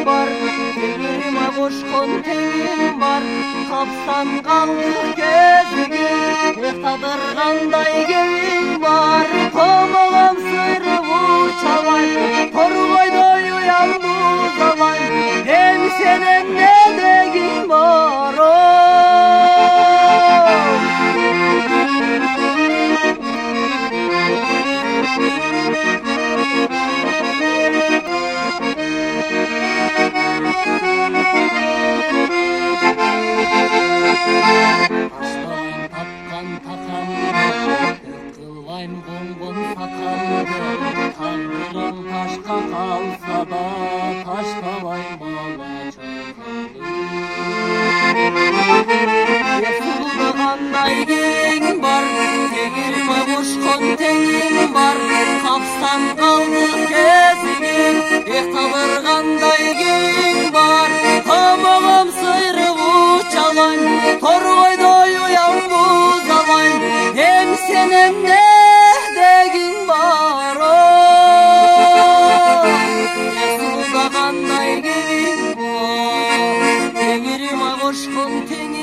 бар, теңирime кошкон теңим бар. Капсан калды кезиге, тадыргандай кебиң бар. Комогом сыйрып учалай, торгойдой уям бузалай. Эми сенен не дегиң бар? Таштайын тапкан такамды, кылайм конгон сакалды. Тагдырың ташка калса да, таштабайм бала чакалды. Сулда кандай кебиң бар, теңириме кошкон теңиң бар. Капсан калды кезиге, тадыргандай кебиң бар. Комогом сыйрып учалайм, торгойдой уям бузалайм. Эми сенен не дегиң бар? Сулда кандай кебиң бар, теңириме кошкон теңиң